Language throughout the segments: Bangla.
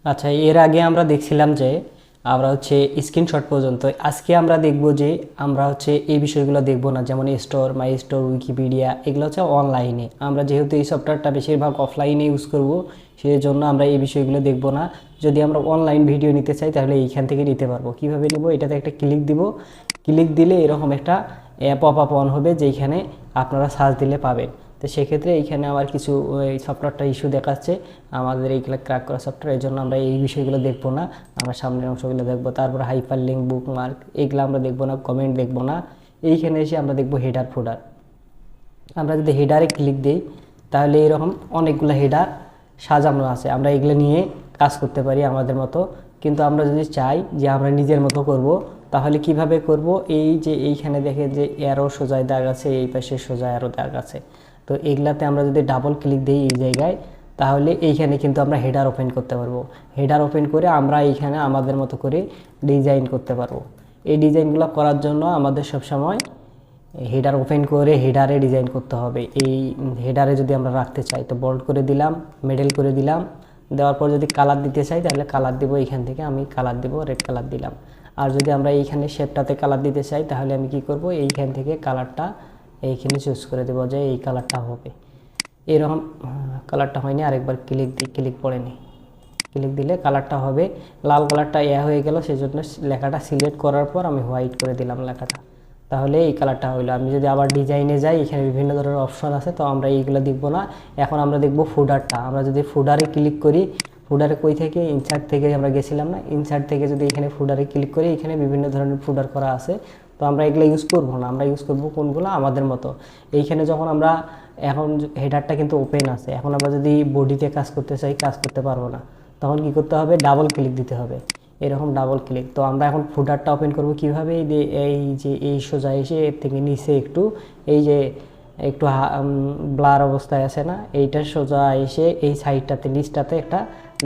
আচ্ছা, এর আগে আমরা দেখছিলাম যে আমরা হচ্ছে স্ক্রিনশট পর্যন্ত। আজকে আমরা দেখব যে আমরা হচ্ছে এই বিষয়গুলো দেখব না, যেমন স্টোর, মাই স্টোর, উইকিপিডিয়া, এগুলো হচ্ছে অনলাইনে। আমরা যেহেতু এই সফটওয়্যারটা বেশিরভাগ অফলাইনে ইউজ করব, সেই জন্য আমরা এই বিষয়গুলো দেখব না। যদি আমরা অনলাইন ভিডিও নিতে চাই তাহলে এইখান থেকে নিতে পারবো। কীভাবে নিব? এটাতে একটা ক্লিক দিব। ক্লিক দিলে এরকম একটা পপ আপ অন হবে, যেইখানে আপনারা সার্চ দিলে পাবেন। তো সেক্ষেত্রে এইখানে আমার কিছু এই সফটওয়্যারটা ইস্যু দেখাচ্ছে, আমাদের এইগুলো ক্র্যাক করা সফটওয়্যার, এই জন্য আমরা এই বিষয়গুলো দেখবো না। আমরা সামনের অংশগুলো দেখবো। তারপর হাইপার লিঙ্ক, বুকমার্ক, এইগুলো আমরা দেখবো না। কমেন্ট দেখবো না। এইখানে এসে আমরা দেখবো হেডার ফোল্ডার। আমরা যদি হেডারে ক্লিক দিই তাহলে এরকম অনেকগুলো হেডার সাজানো আছে। আমরা এগুলো নিয়ে কাজ করতে পারি আমাদের মতো। কিন্তু আমরা যদি চাই যে আমরা নিজের মতো করব, তাহলে কিভাবে করব? এই যে এইখানে দেখে যে অ্যারো সোজায় দাগ আছে, এই পাশে সোজা অ্যারো দাগ আছে। তো এগুলাতে আমরা যদি ডাবল ক্লিক দিই এই জায়গায়, তাহলে এইখানে কিন্তু আমরা হেডার ওপেন করতে পারবো। হেডার ওপেন করে আমরা এইখানে আমাদের মতো করে ডিজাইন করতে পারবো। এই ডিজাইনগুলো করার জন্য আমাদের সবসময় হেডার ওপেন করে হেডারে ডিজাইন করতে হবে। এই হেডারে যদি আমরা রাখতে চাই তো বোল্ড করে দিলাম, মিডল করে দিলাম। দেওয়ার পর যদি কালার দিতে চাই তাহলে কালার দিব। এইখান থেকে আমি কালার দিব, রেড কালার দিলাম। আর যদি আমরা এইখানে শেপটাতে কালার দিতে চাই তাহলে আমি কি করব? এইখান থেকে কালারটা এইখানে চুজ করে দেবো যে এই কালারটা হবে। এরকম কালারটা হয়নি, আরেকবার ক্লিক দিই, ক্লিক পড়েনি। ক্লিক দিলে কালারটা হবে লাল, কালারটা হয়ে গেল। সেজন্য লেখাটা সিলেক্ট করার পর আমি হোয়াইট করে দিলাম লেখাটা, তাহলে এই কালারটা হইলো। আমি যদি আবার ডিজাইনে যাই, এখানে বিভিন্ন ধরনের অপশন আছে, তো আমরা এইগুলো দেখবো না। এখন আমরা দেখবো ফুডারটা। আমরা যদি ফুডারে ক্লিক করি, ফুডারে কই থেকে? ইনসার্ট থেকে আমরা গেছিলাম না? ইনসার্ট থেকে যদি এখানে ফুডারে ক্লিক করি, এখানে বিভিন্ন ধরনের ফুডার করা আছে। তো আমরা এগুলো ইউজ করবো না, আমরা ইউজ করবো কোনগুলো আমাদের মতো। এইখানে যখন আমরা এখন হেডারটা কিন্তু ওপেন আছে, এখন আমরা যদি বডিতে কাজ করতে চাই কাজ করতে পারবো না। তখন কি করতে হবে? ডাবল ক্লিক দিতে হবে, এরকম ডাবল ক্লিক। তো আমরা এখন ফুটারটা ওপেন করব কীভাবে? এই যে এই সোজা এসে এর থেকে নিচে একটু, এই যে একটু ব্লার অবস্থায় আছে না, এইটা সোজা এসে এই সাইডটাতে নিচটাতে একটা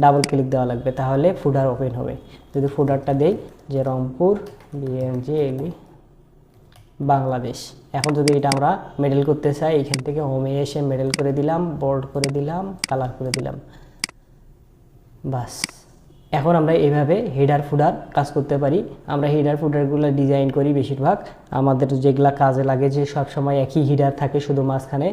ডাবল ক্লিক দেওয়া লাগবে, তাহলে ফুটার ওপেন হবে। যদি ফুটারটা দেই যে রংপুর BMG বাংলাদেশ, এখন যদি এটা আমরা মেডেল করতে চাই, এইখান থেকে হোমে এসে মেডেল করে দিলাম, বোল্ড করে দিলাম, কালার করে দিলাম, বাস। এখন আমরা এইভাবে হেডার ফুডার কাজ করতে পারি। আমরা হেডার ফুডারগুলো ডিজাইন করি বেশিরভাগ আমাদের যেগুলা কাজে লাগে, যে সব সময় একই হেডার থাকে, শুধু মাঝখানে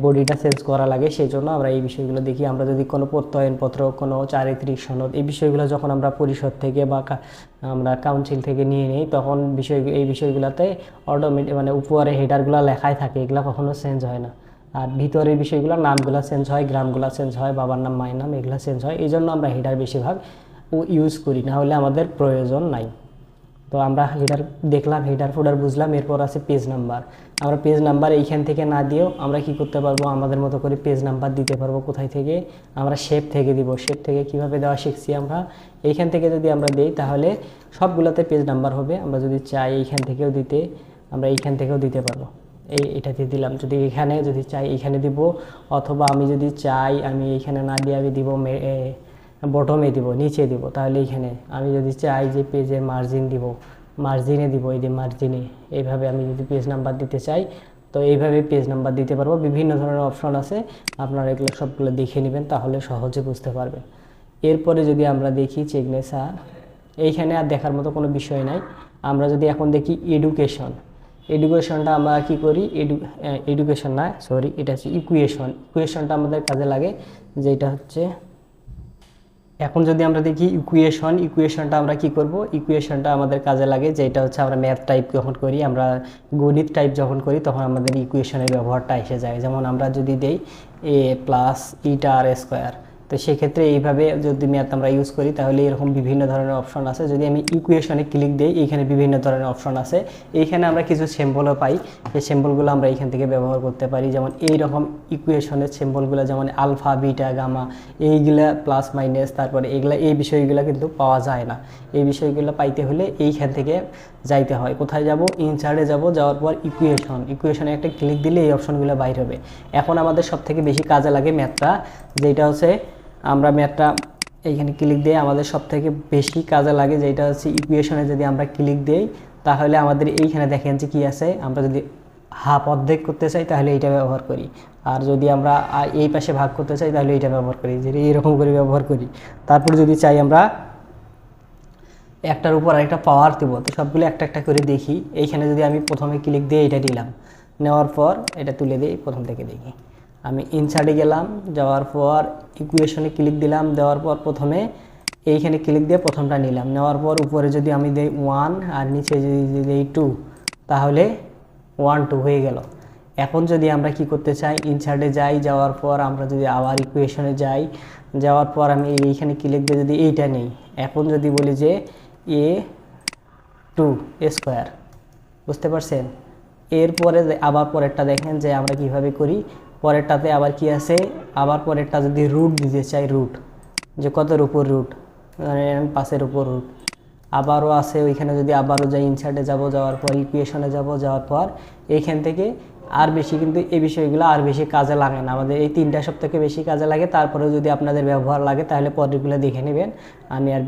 বডিটা চেঞ্জ করা লাগে, সেই জন্য আমরা এই বিষয়গুলো দেখি। আমরা যদি কোনো প্রত্যয়নপত্র, কোনো চারিত্রিক সনদ, এই বিষয়গুলো যখন আমরা পরিষদ থেকে বা আমরা কাউন্সিল থেকে নিয়ে নিই, তখন এই বিষয়গুলোতে অটোমেটিক মানে উপরে হেডারগুলো লেখাই থাকে, এগুলো কখনো চেঞ্জ হয় না। আর ভিতরের বিষয়গুলো নামগুলো চেঞ্জ হয়, গ্রামগুলো চেঞ্জ হয়, বাবার নাম, মায়ের নাম, এগুলো চেঞ্জ হয়। এই জন্য আমরা হেডার বেশিরভাগ ইউজ করি, না হলে আমাদের প্রয়োজন নাই। তো আমরা হেডার দেখলাম, হেডার ফোল্ডার বুঝলাম। এরপর আছে পেজ নাম্বার। আমরা পেজ নাম্বার এইখান থেকে না দিয়েও আমরা কি করতে পারবো? আমাদের মতো করে পেজ নাম্বার দিতে পারবো। কোথায় থেকে? আমরা শেপ থেকে দিব। শেপ থেকে কিভাবে দেওয়া শিখছি আমরা। এইখান থেকে যদি আমরা দিই তাহলে সবগুলোতে পেজ নাম্বার হবে। আমরা যদি চাই এইখান থেকেও দিতে, আমরা এইখান থেকেও দিতে পারবো। এটাতে দিলাম। যদি এখানে যদি চাই এইখানে দিব, অথবা আমি যদি চাই আমি এইখানে না দিয়ে আমি দিব বটমে দিব, নিচে দিব। তাহলে এইখানে আমি যদি চাই যে পেজের মার্জিন দিব, মার্জিনে দিব, এই যে মার্জিনে। এইভাবে আমি যদি পেজ নাম্বার দিতে চাই তো এইভাবে পেজ নাম্বার দিতে পারবো। বিভিন্ন ধরনের অপশন আছে, আপনারা এগুলো সবগুলো দেখে নেবেন, তাহলে সহজে বুঝতে পারবেন। এরপরে যদি আমরা দেখি সিগনেচার, এইখানে আর দেখার মতো কোনো বিষয় নাই। আমরা যদি এখন দেখি এডুকেশন, এডুকেশনটা আমরা কি করি? এডুকেশন না, সরি, এটা হচ্ছে ইকুয়েশন। ইকুয়েশনটা আমাদের কাজে লাগে, যেটা হচ্ছে এখন যদি আমরা দেখি ইকুয়েশনটা আমরা কি করব? ইকুয়েশনটা আমাদের কাজে লাগে, যেটা হচ্ছে আমরা ম্যাথ টাইপ যখন করি, আমরা গণিত টাইপ যখন করি, তখন আমাদের ইকুয়েশনের ব্যবহারটা এসে যায়। যেমন আমরা যদি দেই a+r², তো সেক্ষেত্রে এইভাবে যদি ম্যাথ আমরা ইউজ করি তাহলে এরকম বিভিন্ন ধরনের অপশন আছে। যদি আমি ইকুয়েশনে ক্লিক দিই, এইখানে বিভিন্ন ধরনের অপশন আছে। এইখানে আমরা কিছু সিম্বলও পাই, এই সিম্বলগুলো আমরা এইখান থেকে ব্যবহার করতে পারি। যেমন এইরকম ইকুয়েশনের সিম্বলগুলো, যেমন আলফা, বিটা, গামা, এইগুলা প্লাস মাইনাস, তারপরে এগুলা, এই বিষয়গুলো কিন্তু পাওয়া যায় না। এই বিষয়গুলো পাইতে হলে এইখান থেকে যাইতে হয়। কোথায় যাব? ইনসার্টে যাব, যাওয়ার পর ইকুয়েশনে একটা ক্লিক দিলে এই অপশনগুলো বাইর হবে। এখন আমাদের সবথেকে বেশি কাজে লাগে ম্যাথটা, যেটা হচ্ছে আমরা ম্যাথটা এইখানে ক্লিক দিয়ে আমাদের সবথেকে বেশি কাজে লাগে, যেটা হচ্ছে ইকুয়েশনে যদি আমরা ক্লিক দিই তাহলে আমাদের এইখানে দেখেন যে কী আছে। আমরা যদি হাফ অর্ধেক করতে চাই তাহলে এইটা ব্যবহার করি, আর যদি আমরা এই পাশে ভাগ করতে চাই তাহলে এইটা ব্যবহার করি, যে এইরকম করে ব্যবহার করি। তারপর যদি চাই আমরা একটার উপর আরেকটা পাওয়ার দেবো, তো সবগুলো একটা একটা করে দেখি। এইখানে যদি আমি প্রথমে ক্লিক দিয়ে এটা দিলাম, নেওয়ার পর এটা তুলে দিই, প্রথম থেকে দেখি। আমি ইনসার্টে গেলাম, যাওয়ার পর ইকুয়েশনে ক্লিক দিলাম, দেওয়ার পর প্রথমে এইখানে ক্লিক দিয়ে প্রথমটা নিলাম, নেওয়ার পর উপরে যদি আমি দিই 1 আর নিচে যদি দিই 2, তাহলে 1 2 হয়ে গেল। এখন যদি আমরা কি করতে চাই, ইনসার্টে যাই, যাওয়ার পর আমরা যদি আবার ইকুয়েশনে যাই, যাওয়ার পর আমি এইখানে ক্লিক দিয়ে যদি এইটা নেই, এখন যদি বলি যে a2 স্কোয়ার, বুঝতে পারছেন? এরপরে আবার পরেরটা দেখেন যে আমরা কিভাবে করি। পরেরটাতে আবার কি আছে, আবার পরেরটা যদি রুট দিতে চাই, রুট যে কতের উপর রুট, 5-এর উপর রুট আবারও আছে। ওইখানে যদি আবারও যাই, ইনসার্টে যাব, যাওয়ার পর ইকুয়েশনে যাব, যাওয়ার পর এইখান থেকে আর বেশি কিন্তু এই বিষয়গুলো আর বেশি কাজে লাগে না, আমাদের এই 3টা সবথেকে বেশি কাজে লাগে। তারপরেও যদি আপনাদের ব্যবহার লাগে তাহলে পরেরগুলো দেখে নেবেন, আমি আর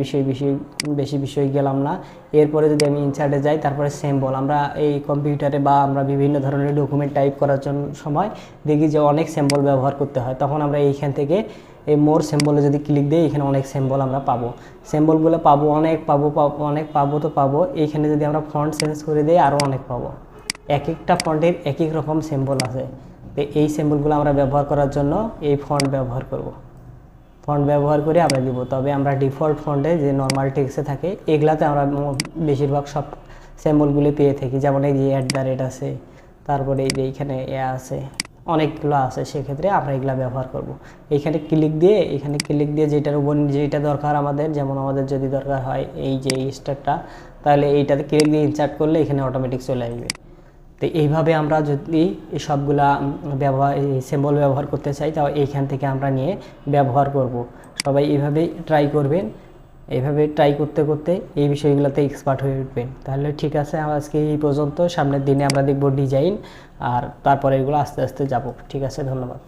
বেশি বিষয় গেলাম না। এরপরে যদি আমি ইনসার্টে যাই, তারপরে সিম্বল, আমরা এই কম্পিউটারে বা আমরা বিভিন্ন ধরনের ডকুমেন্ট টাইপ করার জন্য সময় দেখি যে অনেক সিম্বল ব্যবহার করতে হয়, তখন আমরা এইখান থেকে এই মোর সিম্বলে যদি ক্লিক দিই, এখানে অনেক সিম্বল আমরা পাবো, সিম্বলগুলো পাবো, অনেক পাবো তো পাবো। এইখানে যদি আমরা ফন্ট চেঞ্জ করে দিই আরও অনেক পাবো, এক একটা ফন্টের এক এক রকম সিম্বল আছে। তো এই সিম্বলগুলো আমরা ব্যবহার করার জন্য এই ফন্ট ব্যবহার করব, ফন্ট ব্যবহার করে আমরা দিব। তবে আমরা ডিফল্ট ফন্টে যে নর্মাল টেক্সটে থাকে এগুলাতে আমরা বেশিরভাগ সব সিম্বলগুলি পেয়ে থাকি, যেমন এই যে @ আছে, তারপরে এই যে এইখানে আছে, অনেকগুলো আছে, সেক্ষেত্রে আমরা এগুলা ব্যবহার করব। এখানে ক্লিক দিয়ে যেটার উপর যেটা দরকার আমাদের, যেমন আমাদের যদি দরকার হয় এই যে এই স্টারটা, তাহলে এইটাতে ক্লিক দিয়ে ইনসার্ট করলে এখানে অটোমেটিক চলে আসবে। তো এইভাবে আমরা যদি এই সবগুলা সিম্বল ব্যবহার করতে চাই, তাও এইখান থেকে আমরা নিয়ে ব্যবহার করব। সবাই এইভাবেই ট্রাই করবেন, এইভাবে ট্রাই করতে করতে এই বিষয়গুলোতে এক্সপার্ট হয়ে উঠবেন। তাহলে ঠিক আছে, আজকে এই পর্যন্ত, সামনের দিনে আমরা দেখব ডিজাইন, আর তারপরে এগুলো আস্তে আস্তে যাব। ঠিক আছে, ধন্যবাদ।